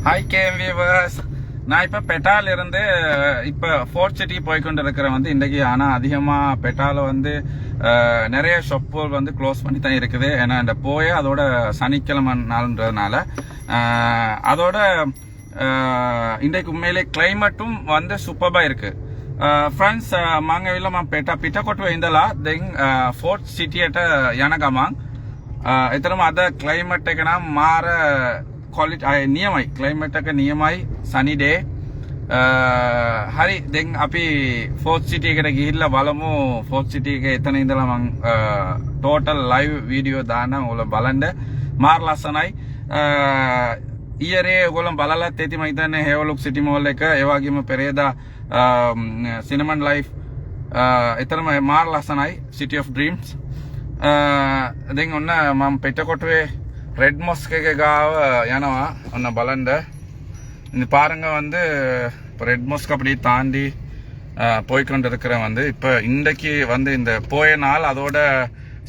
Hi game viewers. நான் இப்போ பெட்டால இருந்து இப்போ ஃபோர்ட் சிட்டி போய்கொண்டு இருக்கிறேன் இன்றைக்கு. ஆனால் அதிகமாக பெட்டால நிறைய ஷாப்புகள் க்ளோஸ் பண்ணி தான் இருக்குது. ஏன்னா இந்த அதோட சனிக்கிழமை நாள்ன்றதுனால அதோட இன்றைக்கு உண்மையிலே கிளைமேட்டும் சூப்பராக இருக்கு. ಫ್ರೆಂಡ್ಸ್ ಮಾಂಗವಿಲ್ಲ ಮಾ ಪಿಟ ಕೊಟ್ಟು ಇಂದಲ್ಲ ದೆಂಗ್ ಫೋರ್ಟ್ ಸಿಟಿ ಅಟ ಯನಗಮಾಂಗ್ ಇತರ ಅದ ಕ್ಲೈಮೇಟ್ ಮಾರ ಕ್ವಾಲಿಟಿ ನಿಯಮೈ ಕ್ಲೈಮೇಟ್ ನಿಯಮೈ ಸನಿ ಡೇ ಹರಿ ದೆಂಗ್ ಅಪಿ ಫೋರ್ಟ್ ಸಿಟಿ ಗಿಹಿಲ್ಲ ಬಲಮು ಫೋರ್ಟ್ ಸಿಟಿ ಎತ್ತನ ಇಂದಲ್ಲ ಮಂಗ್ ಟೋಟಲ್ ಲೈವ್ ವಿಡಿಯೋ ದಾನ ಒಲ ಬಲಂಡೆ ಮಾರ್ ಲಸನೈ ඊයරේ ඔයගොල්ලෝ බලලා තේති මම හිතන්නේ හේවලුක් සිටි මෝල් එක ඒ වගේම පෙරේදා සිනමන් ලයිෆ් එතරම් මාර ලස්සනයි සිටි ඔෆ් ඩ්‍රීම්ස්. දැන් ඔන්න මම පිටකොටුවේ රෙඩ් මොස්ක් එකේ ගාව යනවා. ඔන්න බලන්න இந்த பாருங்க ரெட் மோஸ்க் அப்படி தாண்டி போய்கொண்டு இருக்கிறேன். இப்போ இன்றைக்கு இந்த போய நாள் அதோட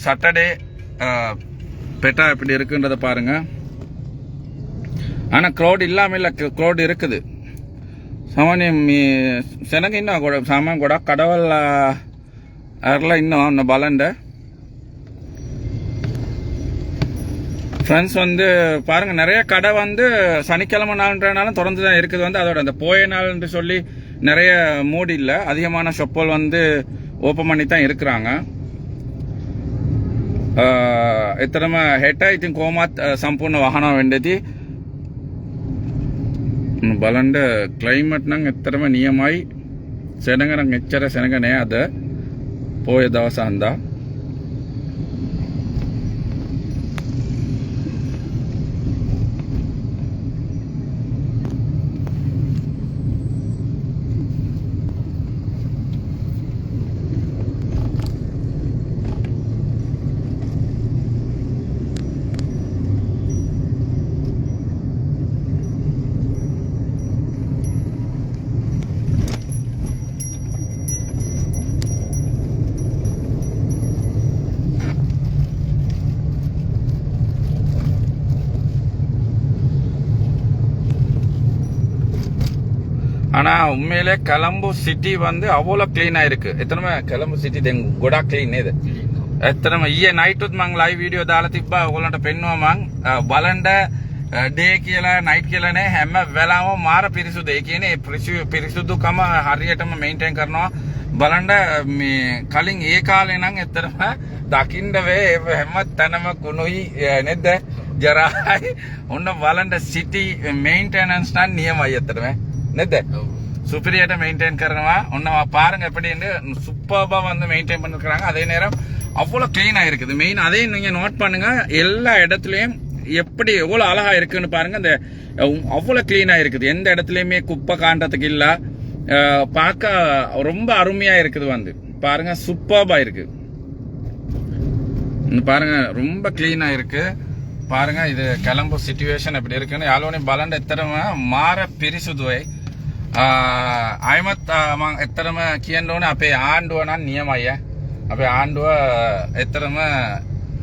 சாட்டர்டே பெட்டா எப்படி இருக்குன்றத பாருங்க. ஆனால் க்ரௌட் இல்லாமல் இல்லை, க்ரௌட் இருக்குது. ಸಾಮಾನ್ಯ ಸೆನಗ ಇನ್ನೂ ಸಾಮಾನ್ಯ ಕೂಡ ಕಡವಲ್ ಅರ್ಲ ಇನ್ನೂ ಬಲಂಡ ஃப்ரெண்ட்ஸ் பாருங்க நிறைய கடை சனிக்கிழமை நாள்ன்றனாலும் திறந்து தான் இருக்குது. அதோட அந்த போய நாள்னு சொல்லி நிறைய மூடி இல்லை, அதிகமான ஷொப்பல் ஓப்பன் பண்ணி தான் இருக்கிறாங்க. එතරම හෙට ඉතින් කොහොමත් සම්පූර්ණ වහනවා වෙන්නේදී බලන්න ක්ලයිමේට් නම් ඇත්තටම නියමයි. සෙනඟ නම් එච්චර සෙනඟ නෑ අද පොය දවස හන්දා. ஆனால் உண்மையிலே கொலம்போ சிட்டி அவ்வளோ ක්ලීනයි இருக்கு. එතනම කොලම්බෝ සිටි දැන් ගොඩක් ක්ලීන් නේද? ඇත්තටම ඊයේ නයිට් උත් මම ලයිව් වීඩියෝ දාලා තිබ්බා. ඔයගොල්ලන්ට පෙන්නුවා මම බලන්න ඩේ කියලා නයිට් කියලා නෑ, හැම වෙලාවම මාර පිරිසුදු. ඒ කියන්නේ පිරිසුදුකම හරියටම මේන්ටේන් කරනවා. බලන්න මේ කලින් ඒ කාලේ නම් ඇත්තටම දකින්න වේ හැම තැනම කුණුයි නේද? ජරායි. ඔන්න බලන්න සිටි මේන්ටෙනන්ස් නම් නියමයි ඇත්තටම නේද? சுப்பீரியர் மெயின்டைன் කරනවා. ஒன்ன பாருங்க எப்படின்னு சூப்பர்பா மெயின்டைன் பண்ணிருக்காங்க. அதே நேரம் அவ்வளோ கிளீனா இருக்குது. மெயின் அதையும் நீங்க நோட் பண்ணுங்க. எல்லா இடத்துலயும் எப்படி எவ்வளவு அழகா இருக்குன்னு பாருங்க. அந்த அவ்வளோ கிளீனா இருக்குது. எந்த இடத்துலயுமே குப்பை காண்டதுக்கு இல்ல. பார்க்க ரொம்ப அருமையா இருக்குது. பாருங்க சூப்பர்பா இருக்கு. பாருங்க ரொம்ப கிளீனா இருக்கு. பாருங்க இது கொலම්බෝ සිටුේෂන් எப்படி இருக்குன்னு යාළුවනේ බලන්න. එතරම් මාර පිරිසුදුයි. අයමත් මම එතරම් කියන්න ඕනේ අපේ ආණ්ඩුව නම් නියමයි. අපේ ආණ්ඩුව එතරම්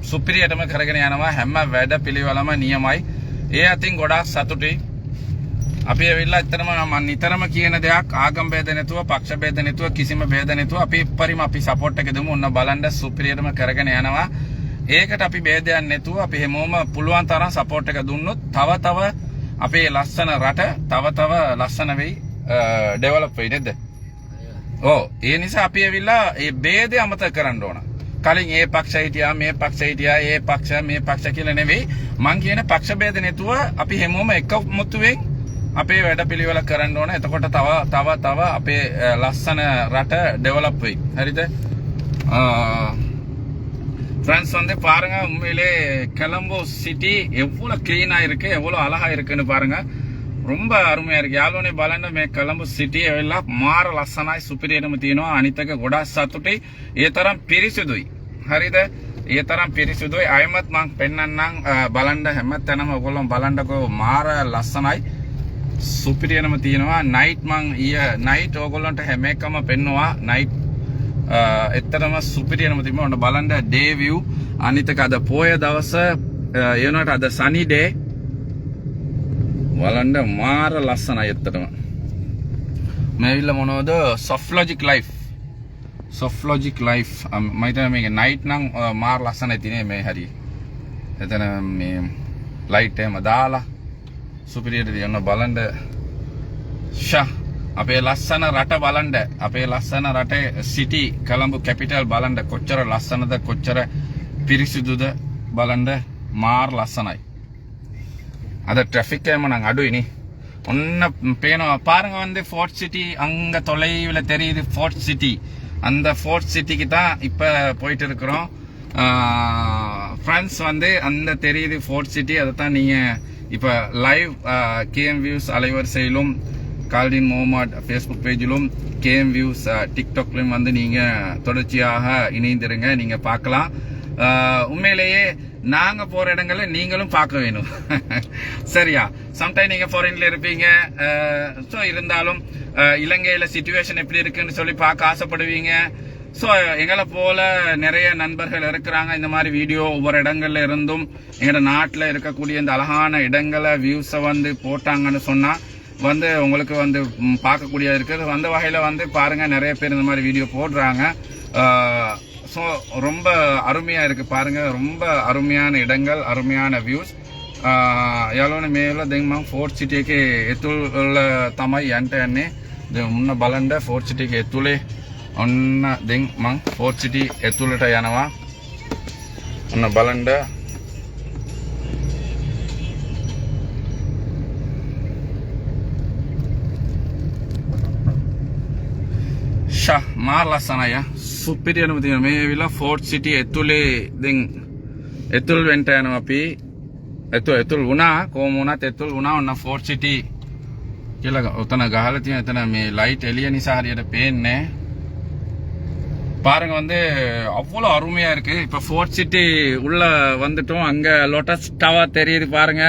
සුපිරියටම කරගෙන යනවා. හැම වැඩ පිළිවෙලම නියමයි. ඒ අතින් ගොඩාක් සතුටුයි. අපි ඇවිල්ලා එතරම් මම නිතරම කියන දෙයක් ආගම් ભેද නැතුව පක්ෂ ભેද නැතුව කිසිම ભેද නැතුව අපි පරිම අපි සපෝට් එක දෙමු. ඔන්න බලන්න සුපිරියටම කරගෙන යනවා. ඒකට අපි ભેදයක් නැතුව අපි හැමෝම පුළුවන් තරම් සපෝට් එක දුන්නොත් තව අපේ ලස්සන රට තව ලස්සන වෙයි, ඩෙවලොප් වෙයි නේද? ඔව්. ඒ නිසා අපි ඇවිල්ලා මේ ભેදය අමතක කරන්න ඕන. කලින් ඒ පක්ෂ හිටියා මේ පක්ෂ හිටියා ඒ පක්ෂ මේ පක්ෂ කියලා නෙවෙයි. මං කියන පක්ෂ ભેද නැතුව අපි හැමෝම එකමුතුවෙන් අපේ වැඩ පිළිවෙල කරන්න ඕන. එතකොට තව අපේ ලස්සන රට ඩෙවලොප් වෙයි. හරිද? ஃப்ரெண்ட்ஸ் பாருங்க உண்மையிலே கொலම්බෝ சிட்டி எவ்வளோ க்ளீனா இருக்கு, எவ்வளோ அழகா இருக்குன்னு பாருங்க. ரொம்ப අරුමයා இருக்கு. යාළුවනේ බලන්න මේ කොලම්බෝ සිටිය ඇවිල්ලා මාර ලස්සනයි, සුපිරියටම තියෙනවා. අනිත් එක ගොඩාක් සතුටුයි. ඒ තරම් පිරිසිදුයි. හරිද? ඒ තරම් පිරිසිදුයි. අයමත් මං පෙන්නන්නම් බලන්න හැම තැනම ඔයගොල්ලෝ බලන්නකෝ මාර ලස්සනයි, සුපිරියටම තියෙනවා. නයිට් මං නයිට් ඔයගොල්ලන්ට හැම එකම පෙන්නවා. නයිට් එතරම් සුපිරියටම තිබුණා. ඔන්න බලන්න ඩේ විව්. අනිත් එක අද පොය දවස ඒ වුණාට අද සනි ඩේ. බලන්න මාර ලස්සනයි ඇත්තටම. මේ විල මොනවද Soflogic Life. Soflogic Life මම හිතන්නේ මේක නයිට් නම් මාර ලස්සනයි තිනේ මේ හරිය. එතන මේ ලයිට් එහෙම දාලා සුපිරියට දියන්න බලන්න ෂා අපේ ලස්සන රට බලන්න අපේ ලස්සන රටේ සිටි කොළඹ කැපිටල් බලන්න කොච්චර ලස්සනද කොච්චර පිරිසිදුද බලන්න මාර ලස්සනයි. අද ட்ராஃபிக் එහෙම නම් අඩුයිනේ. ஒன்ன பேணும் பாருங்க வந்து ஃபோர்ட் சிட்டி அங்க தொலைவில் தெரியுது ஃபோர்ட் சிட்டி. அந்த ஃபோர்ட் சிட்டிக்கு தான் இப்போ போயிட்டு இருக்கிறோம். ஃப்ரெண்ட்ஸ் வந்து அந்த தெரியுது ஃபோர்ட் சிட்டி. அதை தான் நீங்கள் இப்போ லைவ் கேஎம் வியூஸ் அலைவரிசையிலும் கால்டின் முகமட் ஃபேஸ்புக் பேஜிலும் கேஎம் வியூஸ் டிக்டாக்லையும் வந்து நீங்கள் தொடர்ச்சியாக இணைந்திருங்க. நீங்கள் பார்க்கலாம். உண்மையிலேயே நாங்க போற இடங்கள்ல நீங்களும் பார்க்க வேணும். சரியா? சம்டைம் நீங்க ஃபாரின்ல இருப்பீங்க. ஸோ இருந்தாலும் இலங்கையில சிச்சுவேஷன் எப்படி இருக்குன்னு சொல்லி பார்க்க ஆசைப்படுவீங்க. ஸோ எங்களை போல நிறைய நண்பர்கள் இருக்கிறாங்க. இந்த மாதிரி வீடியோ ஒவ்வொரு இடங்கள்ல இருந்தும் எங்களோட நாட்டில் இருக்கக்கூடிய இந்த அழகான இடங்களை வியூஸை வந்து போட்டாங்கன்னு சொன்னா வந்து உங்களுக்கு வந்து பார்க்கக்கூடிய இருக்குது. அந்த வகையில வந்து பாருங்க நிறைய பேர் இந்த மாதிரி வீடியோ போடுறாங்க. ஸோ ரொம்ப අරුමයා இருக்கு பாருங்க. ரொம்ப අරුමයාන இடங்கள் අරුමයාන views. යාළුවනේ මේ වල දැන් මම ෆෝර්ට් සිටි එකේ ඇතුළ තමයි යන්න යන්නේ. දැන් මුන්න බලන්න ෆෝර්ට් සිටි එකේ ඇතුලේ ඔන්න දැන් මම ෆෝර්ට් සිටි ඇතුළට යනවා. ඔන්න බලන්න ෂා මාර ලස්සනයි. සුපිරියටම තියෙනවා මේ විලා ෆෝර්ට් සිටි ඇතුලේ. දැන් ඇතුල් වෙන්න යනවා අපි. ඇතුල් වුණා කොහොම වුණත් ඇතුල් වුණා. ඔන්න ෆෝර්ට් සිටි කියලා උතන ගහලා තියෙන. එතන මේ ලයිට් එළිය නිසා හරියට පේන්නේ பாருங்க வந்து அவ்வளோ அருமையா இருக்கு. இப்போ ஃபோர்ட் சிட்டி உள்ள வந்துட்டோம். அங்க லோட்டஸ் டவர் தெரியுது பாருங்க.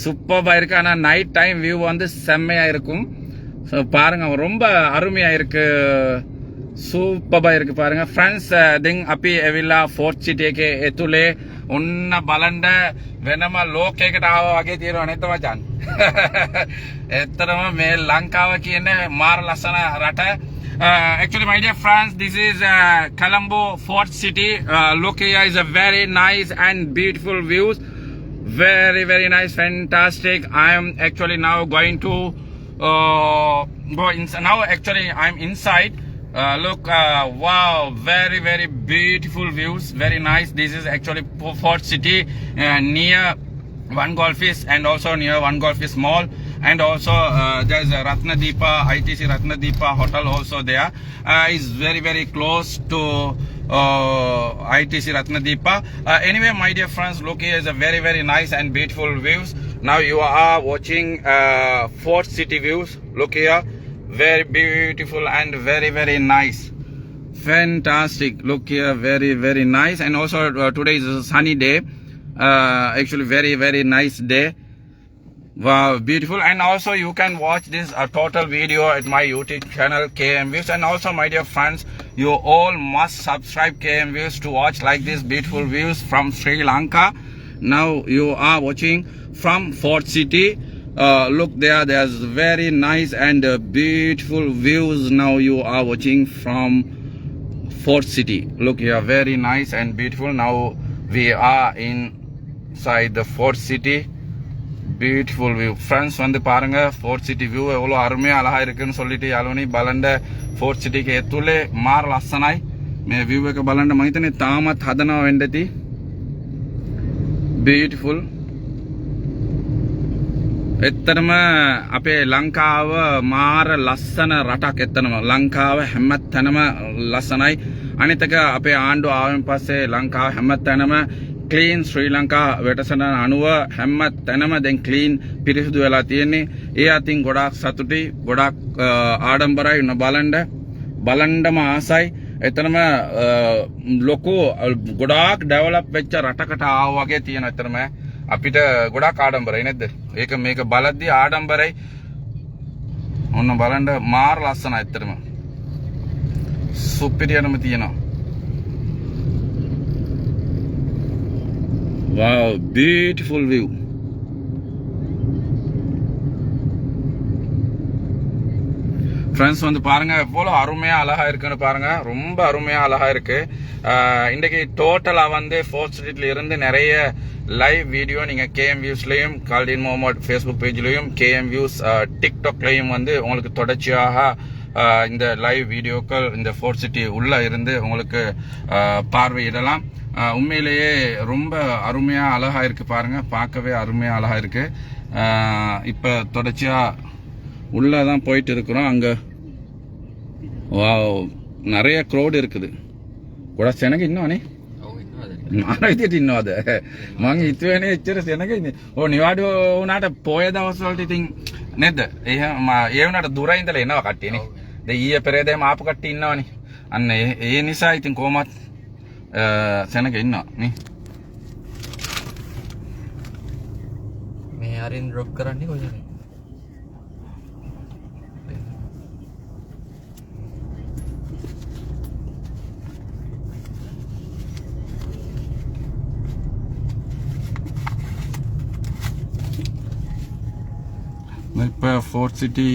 சூப்பரா இருக்கு. ஆனா நைட் டைம் வியூ வந்து செம்மையா இருக்கும். பாருங்க ரொம்ப அருமையா இருக்கு. සූපබා ඉருக்கு பாருங்க फ्रेंड्स. දැන් අපි ඇවිල්ලා ෆෝර්ට් සිටි එකේ ඇතුලේ ඔන්න බලන්න වෙනම ලෝකයකට ආවා වගේ තියෙනවා නේද මචං? ඇත්තටම මේ ලංකාව කියන්නේ මාර ලස්සන රට. Actually my dear friends, this is Colombo Fort City. Look here is a very nice and beautiful views. Very nice, fantastic. I am actually now going to go inside. Now actually I'm inside. Look, wow, very beautiful views, very nice. This is actually Fort City, near One Golfish and also near One Golfish Mall, and also there's a Ratnadeepa, ITC Ratnadeepa hotel also there. Is very close to ITC Ratnadeepa. Anyway, my dear friends, look here is a very nice and beautiful views. Now you are watching Fort City views. Look here. Very beautiful and very nice, fantastic. Look here, very nice. And also today is a sunny day. Actually very nice day. Wow, beautiful. And also you can watch this total video at my YouTube channel KM Views. And also my dear friends, you all must subscribe KM Views to watch like this beautiful views from Sri Lanka. Now you are watching from Fort City. Look there, there's very nice and beautiful views. Now you are watching from Fort City. Look here, very nice and beautiful. Now we are inside the Fort City. Beautiful view. Friends, வந்து பாருங்க Fort City view எவ்வளோ அருமையா அழகா இருக்குன்னு சொல்லிட்டு යාළුවනේ බලන්න Fort City එකේ ඇතුලේ මාර ලස්සනයි. මේ view එක බලන්න මම හිතන්නේ තාමත් හදනවා වෙන්න ඇති. Beautiful. එතරම් අපේ ලංකාව මාර ලස්සන රටක්. එතරම් ලංකාව හැමතැනම ලස්සනයි. අනිත් එක අපේ ආණ්ඩුව ආවෙන් පස්සේ ලංකාව හැමතැනම ක්ලීන් ශ්‍රී ලංකා වැටසටහන අනුව හැමතැනම දැන් ක්ලීන් පිරිසිදු වෙලා තියෙන්නේ. ඒ අතින් ගොඩාක් සතුටුයි, ගොඩාක් ආඩම්බරයි. උන බලන්නම ආසයි. එතරම් ලොකු ගොඩාක් ඩෙවලොප් වෙච්ච රටකට ආවා වගේ තියෙන. එතරම් අපිට ගොඩාක් ආඩම්බරයි නේද? ඒක මේක බලද්දී ආඩම්බරයි. ඔන්න බලන්න මාර ලස්සනයි. ඇත්තටම සුපිරියටම තියෙනවා. Wow, beautiful view. ஃப்ரெண்ட்ஸ் வந்து பாருங்க எவ்வளோ அருமையா அழகா இருக்குன்னு பாருங்க, ரொம்ப அருமையா அழகா இருக்கு. இன்றைக்கு டோட்டலா வந்து 4th ஸ்ட்ரீட்ல இருந்து நிறைய லைவ் வீடியோ நீங்க கேஎம் வியூஸ்லயும் கால்டின் முகமது ஃபேஸ்புக் பேஜ்லயும் கேஎம் வியூஸ் டிக்டாக்லயும் வந்து உங்களுக்கு தொடர்ச்சியாக இந்த லைவ் வீடியோக்கள் இந்த 4th சிட்டி உள்ள இருந்து உங்களுக்கு பார்வையிடலாம். உண்மையிலேயே ரொம்ப அருமையா அழகா இருக்கு பாருங்க, பார்க்கவே அருமையா அழகா இருக்கு. இப்ப தொடர்ச்சியா உள்ளதான் போயிட்டு இருக்கிறோம். அங்க நிறைய க்ரௌட் இருக்குது. கூட செனக இன்னும் මාරවිදියට ඉන්නවද මං හිතුවනේ එච්චර සෙනග ඉන්නේ. ඕ නිවාඩු වුණාට පොය දවස්වලට ඉතින් නේද? ඒ වුණාට දුර ඉඳලා එනවා කට්ටියනේ. දැන් ඊයේ පෙරේද එහෙම ආපු කට්ටිය ඉන්නවනේ. අන්න ඒ නිසා ඉතින් කොහොමත් සෙනග ඉන්නවා නේ. මේ ආරින් ඩ්‍රොප් කරන්නේ කොහෙද? இப்போ 4th சிட்டி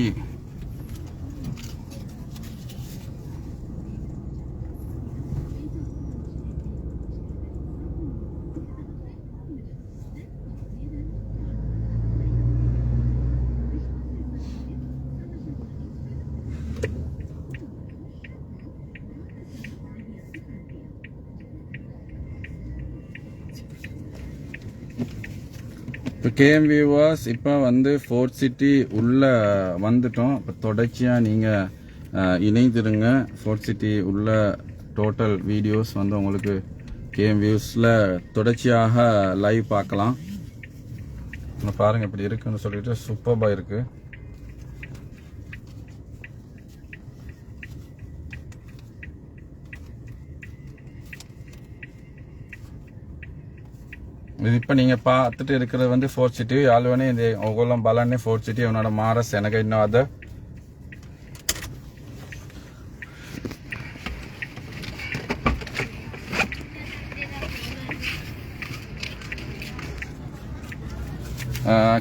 கேஎம் வியூவர்ஸ் இப்போ வந்து 4th சிட்டி உள்ள வந்துட்டோம். இப்போ தொடர்ச்சியாக நீங்கள் இணைந்திருங்க. 4th சிட்டி உள்ள டோட்டல் வீடியோஸ் வந்து உங்களுக்கு கேஎம் வியூஸில் தொடர்ச்சியாக லைவ் பார்க்கலாம். பாருங்கள் இப்படி இருக்குன்னு சொல்லிட்டு சூப்பராக இருக்குது. இப்போ நீங்கள் பார்த்துட்டு இருக்கிறது வந்து 4th சிட்டி. யாழ்வனே இந்த ஒவ்வொரு பலனே 4th சிட்டி அவனோட மாற செனக இன்னும் அது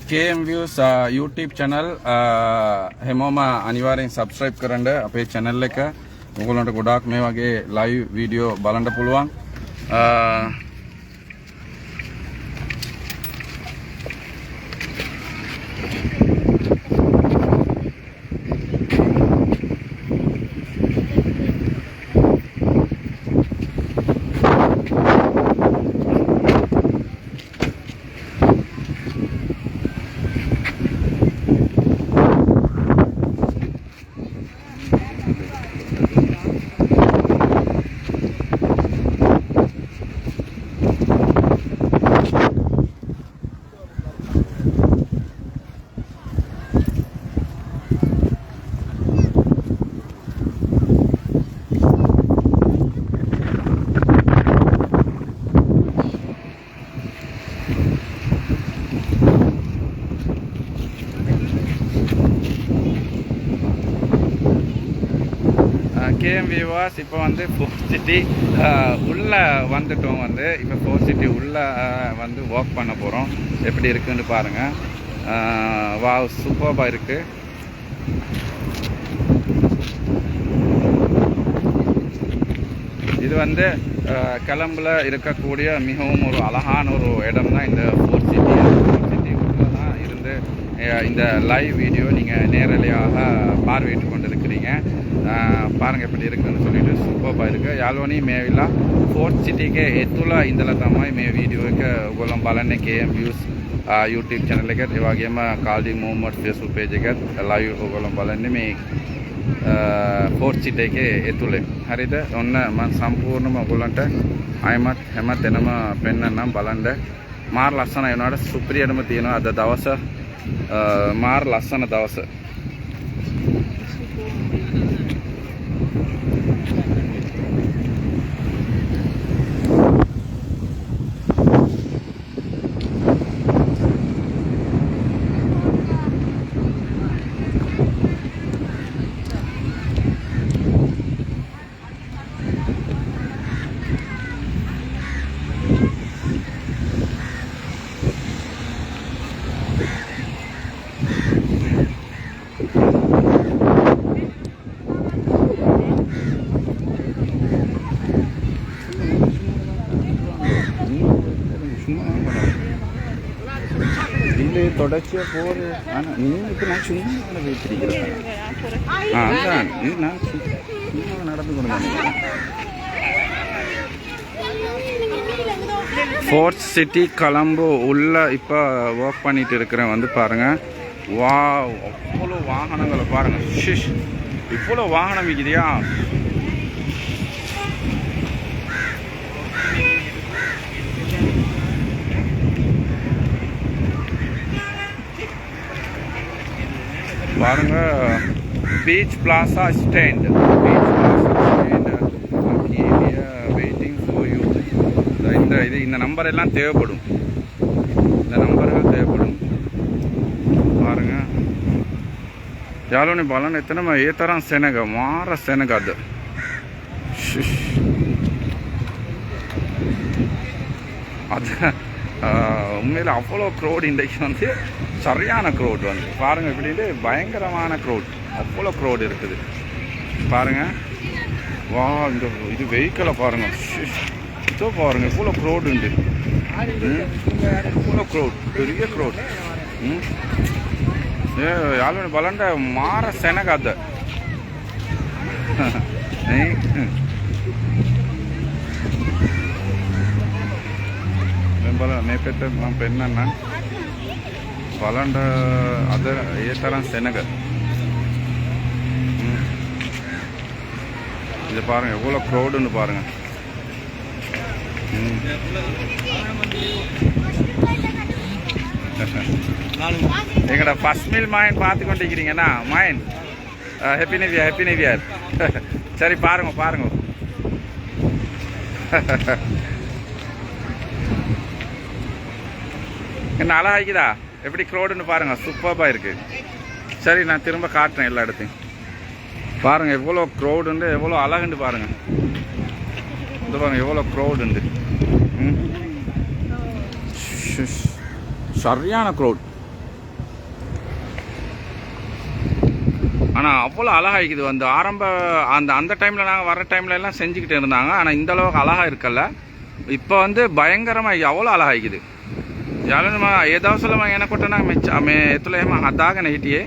KM Views YouTube channel හැමෝම අනිවාර්යෙන් subscribe කරන්න අපේ channel එක. ඔයගොල්ලන්ට ගොඩාක් මේ වගේ live video බලන්න පුළුවන්. கேஎம் வியூவர்ஸ் இப்போ வந்து 4th சிட்டி உள்ள வந்துட்டோம். வந்து இப்போ 4th சிட்டி உள்ள வந்து வாக் பண்ண போகிறோம். எப்படி இருக்குன்னு பாருங்கள். வாவ் சூப்பராக இருக்குது. இது வந்து கிளம்புல இருக்கக்கூடிய மிகவும் ஒரு அழகான ஒரு இடம் தான் இந்த 4th சிட்டி. 4th சிட்டி உள்ள தான் இருந்து இந்த லைவ் வீடியோ நீங்கள் நேரலையாக பார்வையிட்டு கொண்டு இருக்கிறீங்க. பாருங்கள் எப்படி இருக்குன்னு சொல்லிட்டு සුපර්බයි එක. යාළුවනි මේ වෙලාව 4th සිටි එකේ එතුළ ඉඳලා තමයි මේ වීඩියෝ එක ඔයගොල්ලෝ බලන්නේ KM Views YouTube channel එකත් ඒ වගේම කාල්ඩින් මොහමඩ් Facebook page එකත් live ඔයගොල්ලෝ බලන්නේ මේ 4th සිටි එකේ එතුළේ. හරිද? ඔන්න මම සම්පූර්ණයෙන්ම ඔයගොල්ලන්ට ආයමත් හැම තැනම පෙන්නන්නම් බලන්න. මාර ලස්සනයි වෙනවාට සුපිරියටම තියෙනවා අද දවස. මාර ලස්සන දවස. தொடர்ச்சியாக போகிற ஆனால் நீங்கள் இப்போ நான் சும்மா வைத்திருக்கிறேன் அதுதான் இது நான் சும்மா நடந்து கொண்டு தான் ஃபோர்ட் சிட்டி கொலம்போ உள்ள இப்போ ஒர்க் பண்ணிட்டு இருக்கிறேன் வந்து பாருங்கள். வா அவ்வளோ வாகனங்களை பாருங்கள். ஷிஷ் இவ்வளோ வாகனம் இருக்குதியா. பாருங்க beach plaza stand. Beach plaza stand waiting for you. இந்த நம்பர் எல்லாம் தேவைப்படும். இந்த நம்பர்கள் தேவைப்படும். பாருங்க யாழோனி பலன் எத்தனை ஏத்தரம் செனக மாற செனக அது அது உண்மையில் அவ்வளோ க்ரௌட். இன்றைக்கு வந்து சரியான க்ரௌட் வந்து பாருங்கள். இப்படின்ட்டு பயங்கரமான க்ரௌட். அவ்வளோ க்ரௌட் இருக்குது பாருங்கள். வா இந்த இது வெஹிக்கிளை பாருங்கள். இதோ பாருங்கள் இவ்வளோ க்ரௌட் உண்டு. இவ்வளோ க்ரௌட் பெரிய க்ரௌட். ஏ யாழ் பலண்ட மாற செனகாத මේ පෙත මම පෙන්නන්නම් බලන්න අද ඒ තරම් සෙනග. இது பாருங்க எவ்வளோ க்ரௌடுன்னு பாருங்க. எங்கட ஃபர்ஸ்ட் மீல் மாயன் பார்த்து கொண்டிருக்கிறீங்கன்னா Mayan happy new year happy new year. சரி பாருங்க பாருங்க. என்ன அழகாய்க்குதா எப்படி க்ரௌடுன்னு பாருங்கள். சூப்பராக இருக்குது. சரி நான் திரும்ப காட்டுறேன் எல்லா இடத்தையும். பாருங்கள் எவ்வளோ க்ரௌடுண்டு எவ்வளோ அழகுண்டு பாருங்கள். இந்த பாருங்கள் எவ்வளோ க்ரௌடுண்டு. சரியான க்ரௌட். ஆனால் அவ்வளோ அழகாய்க்குது. அந்த அந்த டைமில் நாங்கள் வர டைமில் எல்லாம் செஞ்சுக்கிட்டு இருந்தாங்க. ஆனால் இந்த அளவுக்கு அழகாக இருக்கல. இப்போ வந்து பயங்கரமாக அவ்வளோ අලහයිකිද යාළුවනේ මම ඒ දවස්වල මම එනකොට නම් මේ එතුළ එහෙම හදාගෙන හිටියේ.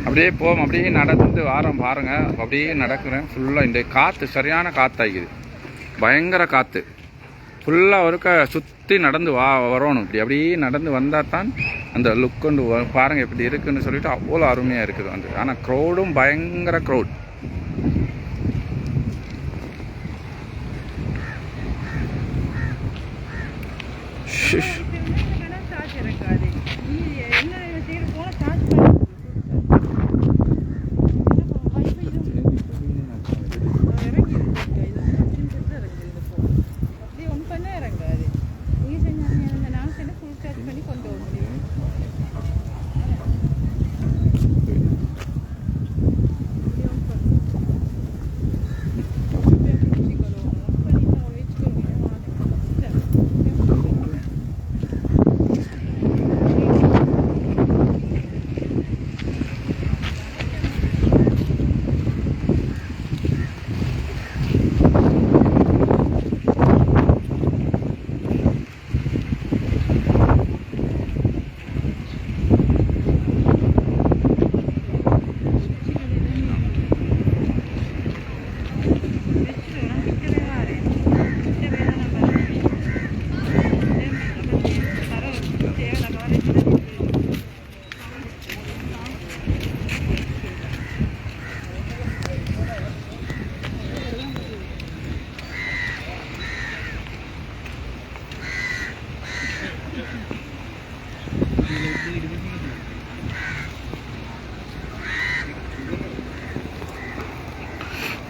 அப்படியே போவோம். அப்படியே நடந்து வாரம் பாருங்க. அப்படியே நடக்கிறேன் ஃபுல்லாக. இந்த காற்று சரியான காற்றாகிக்குது. பயங்கர காற்று. ஃபுல்லாக ஒருக்க சுற்றி நடந்து வரணும். இப்படி அப்படியே நடந்து வந்தால் தான் அந்த லுக் கொண்டு பாருங்கள் எப்படி இருக்குன்னு சொல்லிட்டு அவ்வளோ அருமையாக இருக்குது வந்து. ஆனால் க்ரௌடும் பயங்கர க்ரௌட்.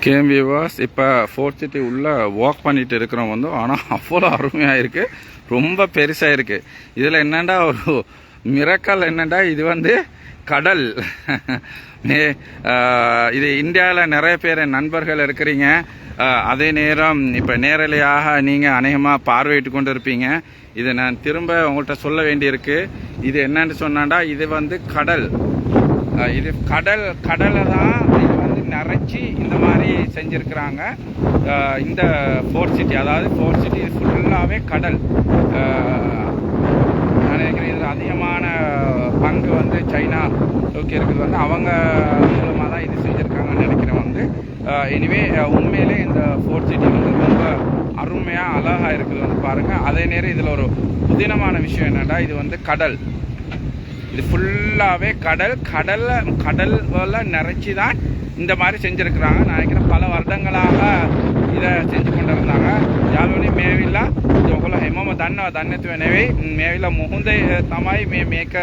கேஎம் வியூவர்ஸ் இப்போ ஃபோர்த் சிட்டி உள்ளே வாக் பண்ணிட்டு இருக்கிறோம் வந்து. ஆனால் அவ்வளோ அருமையாக இருக்குது, ரொம்ப பெருசாக இருக்குது. இதில் என்னென்னா ஒரு மிரக்கல் என்னென்னா, இது வந்து கடல். இது இந்தியாவில் நிறைய பேர் நண்பர்கள் இருக்கிறீங்க. அதே நேரம் இப்போ நேரலையாக நீங்கள் அநேகமாக பார்வையிட்டு கொண்டு இருப்பீங்க. இதை நான் திரும்ப உங்கள்கிட்ட சொல்ல வேண்டியிருக்கு. இது என்னன்னு சொன்னாண்டா, இது வந்து கடல். இது கடலை தான் இது வந்து நிறைச்சி இந்த மாதிரி செஞ்சுருக்கிறாங்க. இந்த ஃபோர்ட் சிட்டி, அதாவது ஃபோர்ட் சிட்டி ஃபுல்லாகவே கடல். நான் நினைக்கிறேன் இதில் அதிகமான பங்கு வந்து சைனா ஓகே இருக்குது வந்து அவங்க மூலமாக தான் இது செஞ்சுருக்காங்கன்னு நினைக்கிறேன் வந்து. எனிவே உண்மையிலே இந்த ஃபோர்ட் சிட்டி வந்து ரொம்ப அருமையாக அழகாக இருக்குது வந்து பாருங்கள். அதே நேரம் இதில் ஒரு புதினமான விஷயம் என்னென்னா, இது வந்து கடல், இது ஃபுல்லாகவே கடல் நிறைச்சி தான் இந்த மாதிரி செஞ்சுருக்குறாங்க. நான் நினைக்கிறேன் பல வருடங்களாக இதை செஞ்சு கொண்டு இருந்தாங்க. யாழ்வனි මේ විලා ඔයගොල්ලෝ හැමෝම දන්නවා, දන්නේ නැතුව නෙවෙයි. මේ විලා මුහුදේ තමයි මේක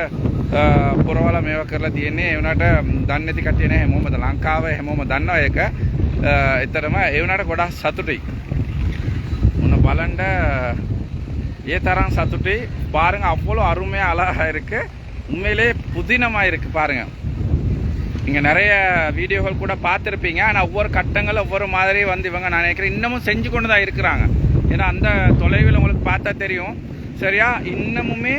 පුරවලා මේවා කරලා තියෙන්නේ. ඒ වුණාට දන්නේ නැති කට්ටිය නෑ, හැමෝම ලංකාවේ හැමෝම දන්නවා ඒක. ඒතරම ඒ වුණාට ගොඩක් සතුටුයි. මොන බලන්න ඒ තරම් සතුටුයි. பாருங்க அவ்வளோ அருமையாக அழகா இருக்கு. உண்மையிலே புதினமாக இருக்குது பாருங்க. நீங்கள் நிறைய வீடியோக்கள் கூட பார்த்துருப்பீங்க. ஆனால் ஒவ்வொரு கட்டங்களும் ஒவ்வொரு மாதிரி வந்து இவங்க நான் நினைக்கிறேன் இன்னமும் செஞ்சு கொண்டு தான் இருக்கிறாங்க. ஏன்னா அந்த தொலைவில் உங்களுக்கு பார்த்தா தெரியும் சரியா, இன்னமுமே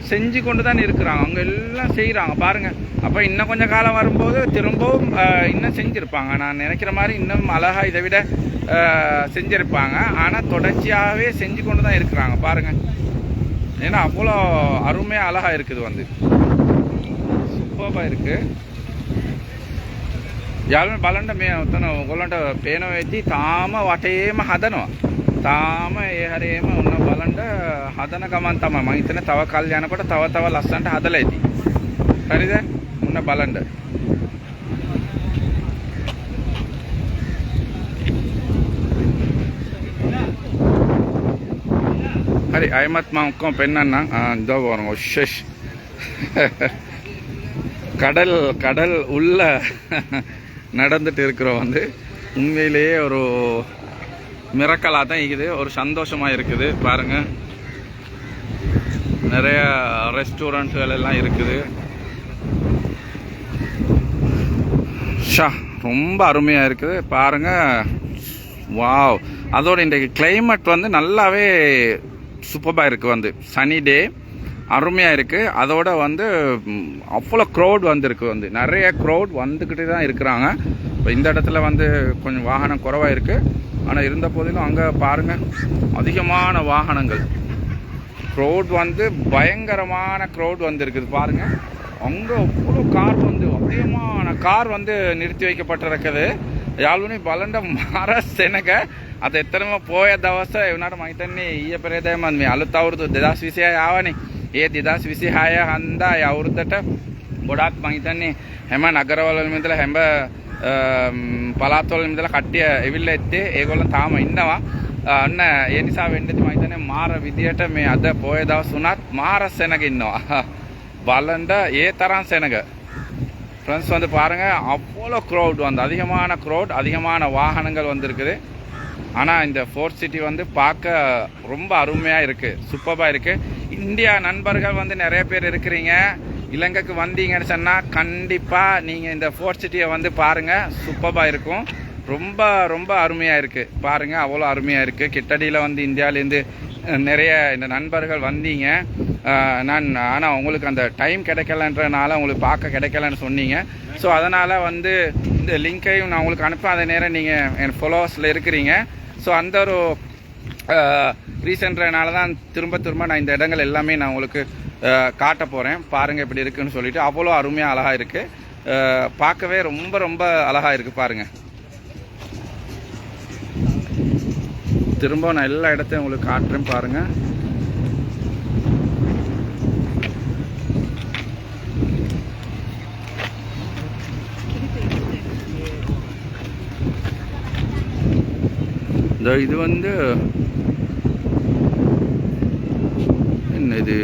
செஞ்சு கொண்டு தான் இருக்கிறாங்க. அவங்க எல்லாம் செய்கிறாங்க பாருங்கள். அப்போ இன்னும் கொஞ்சம் காலம் வரும்போது திரும்பவும் இன்னும் செஞ்சுருப்பாங்க. நான் நினைக்கிற மாதிரி இன்னும் அழகாக இதை விட செஞ்சுருப்பாங்க. ஆனால் தொடர்ச்சியாகவே செஞ்சு கொண்டு தான் இருக்கிறாங்க பாருங்கள். ஏன்னா அவ்வளோ அருமையாக அழகாக இருக்குது வந்து, සුපර්බා இருக்கு. යාළුවනේ බලන්න මේ උතන ඔයගොල්ලන්ට පේනවා ඇති තාම වටේම හදනවා. තාම ඒ හැරේම උන්න බලන්න හදන ගමන් තමයි. මම හිතන්නේ තව කල් යනකොට තව ලස්සනට හදලා ඇති. හරිද? උන්න බලන්න. හරි අයමත් මම ඔක්කොම පෙන්නන්නම්. ඉඳව වරම ඔෂ්ෂ්. கடல் உள்ள நடந்துட்டு இருக்கிறோம் வந்து. உண்மையிலேயே ஒரு மிரக்கலாக தான் இருக்குது, ஒரு சந்தோஷமாக இருக்குது பாருங்கள். நிறைய ரெஸ்டாரண்ட்கள் எல்லாம் இருக்குது. ரொம்ப அருமையாக இருக்குது பாருங்கள். வாவ். அதோட இன்றைக்கு கிளைமேட் வந்து நல்லாவே சூப்பராக இருக்குது வந்து. சனி டே அருமையாக இருக்குது. அதோட வந்து அவ்வளோ க்ரௌட் வந்துருக்கு வந்து, நிறைய க்ரௌட் வந்துக்கிட்டே தான் இருக்கிறாங்க. இப்போ இந்த இடத்துல வந்து கொஞ்சம் வாகனம் குறைவாக இருக்குது. ஆனால் இருந்த போதிலும் அங்கே பாருங்கள் அதிகமான வாகனங்கள். க்ரௌட் வந்து பயங்கரமான க்ரௌட் வந்துருக்குது பாருங்கள். அங்கே அவ்வளோ கார் வந்து அதிகமான கார் வந்து நிறுத்தி வைக்கப்பட்டிருக்குது. යාළුවනේ බලන්න මාර සෙනග අද එතරම් පොය දවස ඒ වුණාට මම හිතන්නේ ඊයේ පෙරේදා මම මේ අලුත් අවුරුදු 2026 ආවනේ. ඒ 2026 හන්දා ඒ අවුරුද්දට ගොඩක් මම හිතන්නේ හැම නගරවල ඉඳලා හැම පළාත්වල ඉඳලා කට්ටිය එවිල්ලා ඇත්තේ. ඒගොල්ලෝ තාම ඉන්නවා. අන්න ඒ නිසා වෙන්නේ මම හිතන්නේ මාර විදියට මේ අද පොය දවස් උනත් මාර සෙනග ඉන්නවා. බලන්න ඒ තරම් සෙනග. ஃப்ரெண்ட்ஸ் வந்து பாருங்கள் அவ்வளோ க்ரௌட் வந்து, அதிகமான க்ரௌட், அதிகமான வாகனங்கள் வந்துருக்குது. ஆனால் இந்த ஃபோர்ட் சிட்டி வந்து பார்க்க ரொம்ப அருமையாக இருக்குது, சூப்பராக இருக்குது. இந்தியா நண்பர்கள் வந்து நிறைய பேர் இருக்கிறீங்க. இலங்கைக்கு வந்தீங்கன்னு சொன்னால் கண்டிப்பாக நீங்கள் இந்த ஃபோர்ட் சிட்டியை வந்து பாருங்கள், சூப்பராக இருக்கும். ரொம்ப ரொம்ப அருமையாக இருக்குது பாருங்கள், அவ்வளோ அருமையாக இருக்குது. கிட்டடியில் வந்து இந்தியாவிலேருந்து நிறைய இந்த நண்பர்கள் வந்தீங்க. ஆனால் உங்களுக்கு அந்த டைம் கிடைக்கலன்றனால உங்களுக்கு பார்க்க கிடைக்கலன்னு சொன்னீங்க. ஸோ அதனால் வந்து இந்த லிங்க்கையும் நான் உங்களுக்கு அனுப்ப, அதே நேரம் நீங்கள் என் ஃபாலோவர்ஸில் இருக்கிறீங்க. ஸோ அந்த ஒரு ரீசன்றனால தான் திரும்ப நான் இந்த இடங்கள் எல்லாமே நான் உங்களுக்கு காட்ட போகிறேன். பாருங்கள் எப்படி இருக்குன்னு சொல்லிட்டு. அவ்வளோ அருமையாக அழகாக இருக்குது, பார்க்கவே ரொம்ப ரொம்ப அழகாக இருக்குது பாருங்கள். திரும்ப நான் எல்லா இடத்தையும் உங்களுக்கு காட்டுறேன் பாருங்கள். இது வந்து என்ன இது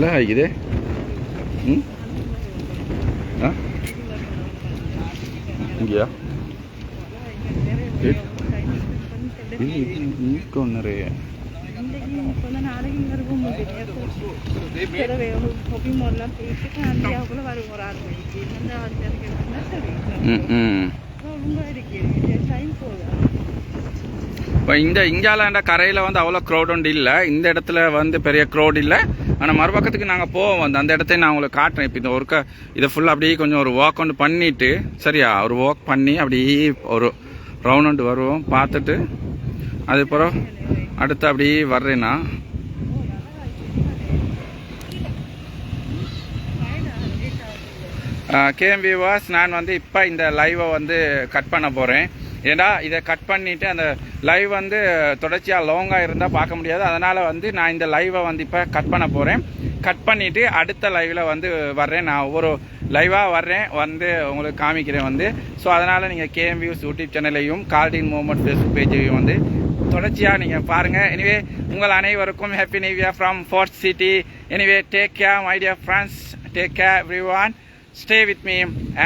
Wala gide. Ha? Iya. Ini corner ya. కొంత నాలుగు వరకు ஹாப்பிங் மாடலாம் போயிட்டு அந்தியாவுக்குள்ள வருவார் அந்த ரொம்ப இருக்கு டைம் போகுது. இப்போ இங்காலாண்ட கரையில் வந்து அவ்வளோ க்ரௌட் ஒன்று இல்லை. இந்த இடத்துல வந்து பெரிய க்ரௌட் இல்லை. ஆனால் மறுபக்கத்துக்கு நாங்கள் போவோம். அந்த இடத்தையும் நான் உங்களுக்கு காட்டுறேன். இப்போ இந்த ஒர்க்கை இதை ஃபுல்லாக அப்படியே கொஞ்சம் ஒரு வாக் ஒன்று பண்ணிவிட்டு சரியா ஒரு வாக் பண்ணி அப்படியே ஒரு ரவுண்ட் ஒன்று வருவோம் பார்த்துட்டு அதுக்கப்புறம் அடுத்து அப்படியே வர்றேன்னா கேஎம் வியூவர்ஸ், நான் வந்து இப்போ இந்த லைவை வந்து கட் பண்ண போகிறேன். ஏன்னா இதை கட் பண்ணிவிட்டு அந்த லைவ் வந்து தொடர்ச்சியாக லாங்காக இருந்தால் பார்க்க முடியாது. அதனால் வந்து நான் இந்த லைவை வந்து இப்போ கட் பண்ண போகிறேன். கட் பண்ணிவிட்டு அடுத்த லைவில் வந்து வர்றேன். நான் ஒவ்வொரு லைவாக வர்றேன் வந்து உங்களுக்கு காமிக்கிறேன் வந்து. ஸோ அதனால் நீங்கள் கேஎம் வியூஸ் யூடியூப் சேனலையும் கார்டின் மூவ்மெண்ட் ஃபேஸ்புக் பேஜையும் வந்து தொடர்ச்சியாக நீங்கள் பாருங்கள். எனிவே உங்கள் அனைவருக்கும் happy new year from fourth city. Anyway take care my dear friends, take care everyone. Stay with me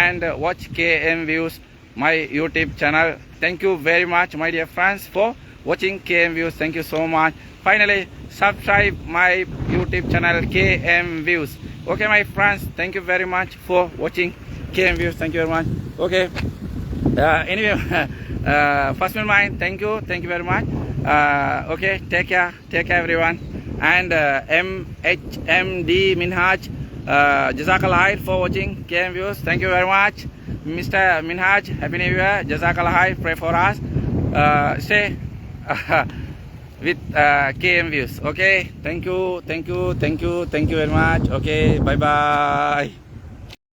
and watch KM Views, my YouTube channel. Thank you very much, my dear friends, for watching KM Views. Thank you so much. Finally, subscribe my YouTube channel KM Views. Okay, my friends, thank you very much for watching KM Views. Thank you very much. Okay. Anyway, first of all, thank you very much. Okay, take care, everyone. And MHMD Minhaj. Jazakallah khair for watching KM Views. Thank you very much, Mr. Minhaj. Happy New Year. Jazakallah khair. Pray for us. Stay with KM Views. Okay. Thank you very much. Okay. Bye bye.